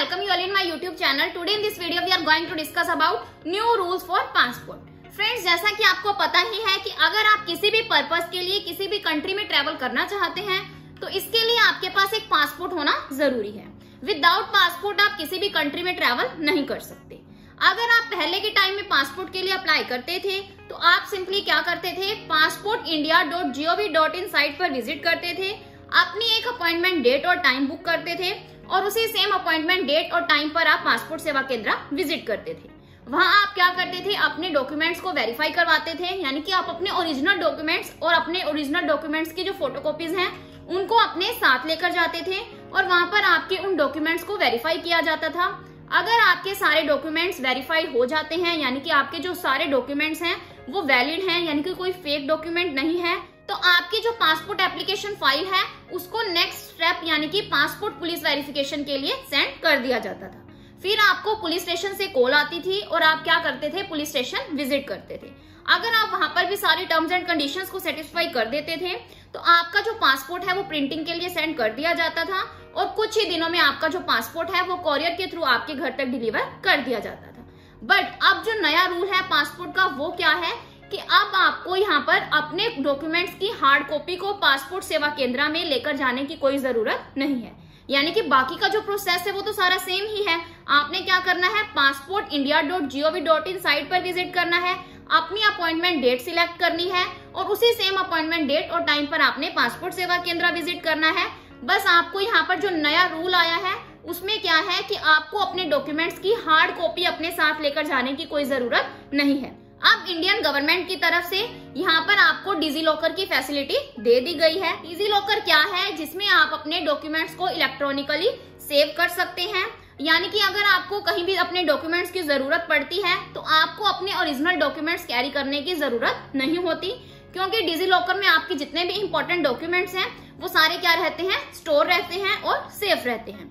welcome you all in my YouTube channel. Today in this video we are going to discuss about new rules for passport. Friends, जैसा कि आपको पता ही है कि अगर आप किसी भी पर्पस के लिए किसी भी कंट्री में ट्रेवल करना चाहते हैं तो इसके लिए आपके पास एक पासपोर्ट होना जरूरी है। विदाउट पासपोर्ट आप किसी भी कंट्री में ट्रेवल नहीं कर सकते। अगर आप पहले के टाइम में पासपोर्ट के लिए अप्लाई करते थे तो आप सिंपली क्या करते थे, passportindia.gov.in साइट पर विजिट करते थे, अपनी एक अपॉइंटमेंट डेट और टाइम बुक करते थे और उसी सेम अपॉइंटमेंट डेट और टाइम पर आप पासपोर्ट सेवा केंद्र विजिट करते थे। वहां आप क्या करते थे, अपने डॉक्यूमेंट्स को वेरीफाई करवाते थे, यानी कि आप अपने ओरिजिनल डॉक्यूमेंट्स और अपने ओरिजिनल डॉक्यूमेंट्स की जो फोटोकॉपीज हैं उनको अपने साथ लेकर जाते थे और वहां पर आपके उन डॉक्यूमेंट्स को वेरीफाई किया जाता था। अगर आपके सारे डॉक्यूमेंट्स वेरीफाई हो जाते हैं, यानी कि आपके जो सारे डॉक्यूमेंट्स हैं वो वैलिड हैं, यानी कि कोई फेक डॉक्यूमेंट नहीं है, तो आपकी जो पासपोर्ट एप्लीकेशन फाइल है उसको नेक्स्ट स्टेप यानी कि पासपोर्ट पुलिस वेरिफिकेशन के लिए सेंड कर दिया जाता था। फिर आपको पुलिस स्टेशन से कॉल आती थी और आप क्या करते थे, पुलिस स्टेशन विजिट करते थे। अगर आप वहां पर भी सारी टर्म्स एंड कंडीशंस को सेटिस्फाई कर देते थे तो आपका जो पासपोर्ट है वो प्रिंटिंग के लिए सेंड कर दिया जाता था और कुछ ही दिनों में आपका जो पासपोर्ट है वो कोरियर के थ्रू आपके घर तक डिलीवर कर दिया जाता था। बट अब जो नया रूल है पासपोर्ट का वो क्या है कि अब आपको यहाँ पर अपने डॉक्यूमेंट्स की हार्ड कॉपी को पासपोर्ट सेवा केंद्र में लेकर जाने की कोई जरूरत नहीं है। यानी कि बाकी का जो प्रोसेस है वो तो सारा सेम ही है। आपने क्या करना है, passportindia.gov.in साइट पर विजिट करना है, अपनी अपॉइंटमेंट डेट सिलेक्ट करनी है और उसी सेम अपॉइंटमेंट डेट और टाइम पर आपने पासपोर्ट सेवा केंद्र विजिट करना है। बस आपको यहाँ पर जो नया रूल आया है उसमें क्या है कि आपको अपने डॉक्यूमेंट्स की हार्ड कॉपी अपने साथ लेकर जाने की कोई जरूरत नहीं है। अब इंडियन गवर्नमेंट की तरफ से यहाँ पर आपको डिजी लॉकर की फैसिलिटी दे दी गई है। डिजी लॉकर क्या है, जिसमें आप अपने डॉक्यूमेंट्स को इलेक्ट्रॉनिकली सेव कर सकते हैं। यानी कि अगर आपको कहीं भी अपने डॉक्यूमेंट्स की जरूरत पड़ती है तो आपको अपने ओरिजिनल डॉक्यूमेंट्स कैरी करने की जरूरत नहीं होती, क्योंकि डिजी लॉकर में आपके जितने भी इंपॉर्टेंट डॉक्यूमेंट्स हैं वो सारे क्या रहते हैं, स्टोर रहते हैं और सेफ रहते हैं।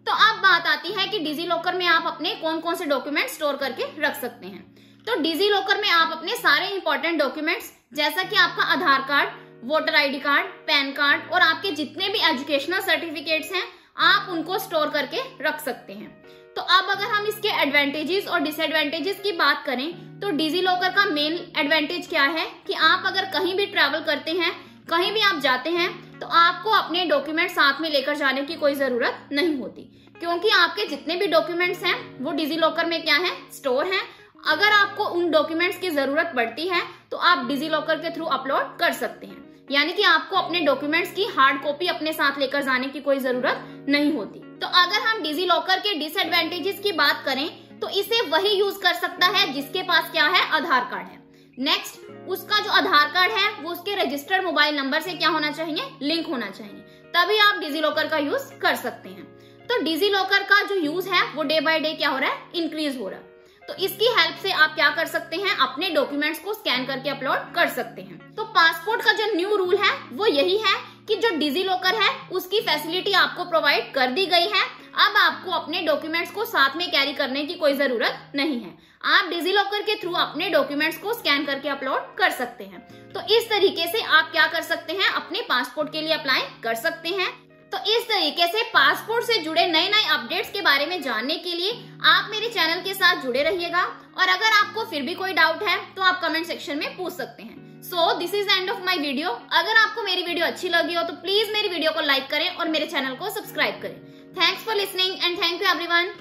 तो अब बात आती है कि डिजी लॉकर में आप अपने कौन कौन से डॉक्यूमेंट स्टोर करके रख सकते हैं। तो डिजी लॉकर में आप अपने सारे इंपॉर्टेंट डॉक्यूमेंट्स जैसा कि आपका Aadhaar card, voter ID card, PAN card और आपके जितने भी एजुकेशनल सर्टिफिकेट्स हैं आप उनको स्टोर करके रख सकते हैं। तो अब अगर हम इसके एडवांटेजेस और डिसएडवांटेजेस की बात करें तो डिजी लॉकर का मेन एडवांटेज क्या है कि आप अगर कहीं भी ट्रैवल करते हैं, कहीं भी आप जाते हैं तो आपको अपने डॉक्यूमेंट साथ में लेकर जाने की कोई जरूरत नहीं होती, क्योंकि आपके जितने भी डॉक्यूमेंट्स हैं वो डिजी लॉकर में क्या है, स्टोर हैं। अगर आपको उन डॉक्यूमेंट्स की जरूरत पड़ती है तो आप डिजी लॉकर के थ्रू अपलोड कर सकते हैं, यानी कि आपको अपने डॉक्यूमेंट्स की हार्ड कॉपी अपने साथ लेकर जाने की कोई जरूरत नहीं होती। तो अगर हम डिजी लॉकर के डिसएडवांटेजेस की बात करें तो इसे वही यूज कर सकता है जिसके पास क्या है, आधार कार्ड है। नेक्स्ट, उसका जो आधार कार्ड है वो उसके रजिस्टर्ड मोबाइल नंबर से क्या होना चाहिए, लिंक होना चाहिए, तभी आप डिजी लॉकर का यूज कर सकते हैं। तो डिजी लॉकर का जो यूज है वो डे बाय डे क्या हो रहा है, इंक्रीज हो रहा है। तो इसकी हेल्प से आप क्या कर सकते हैं, अपने डॉक्यूमेंट्स को स्कैन करके अपलोड कर सकते हैं। तो पासपोर्ट का जो न्यू रूल है वो यही है कि जो डिजी लॉकर है उसकी फैसिलिटी आपको प्रोवाइड कर दी गई है। अब आपको अपने डॉक्यूमेंट्स को साथ में कैरी करने की कोई जरूरत नहीं है। आप डिजी लॉकर के थ्रू अपने डॉक्यूमेंट्स को स्कैन करके अपलोड कर सकते हैं। तो इस तरीके से आप क्या कर सकते हैं, अपने पासपोर्ट के लिए अप्लाई कर सकते हैं। तो इस तरीके से पासपोर्ट से जुड़े नए नए अपडेट्स के बारे में जानने के लिए आप मेरे चैनल के साथ जुड़े रहिएगा और अगर आपको फिर भी कोई डाउट है तो आप कमेंट सेक्शन में पूछ सकते हैं। So this is the end of my video. अगर आपको मेरी वीडियो अच्छी लगी हो तो प्लीज मेरी वीडियो को लाइक करें और मेरे चैनल को सब्सक्राइब करें। Thanks for listening and thank you everyone.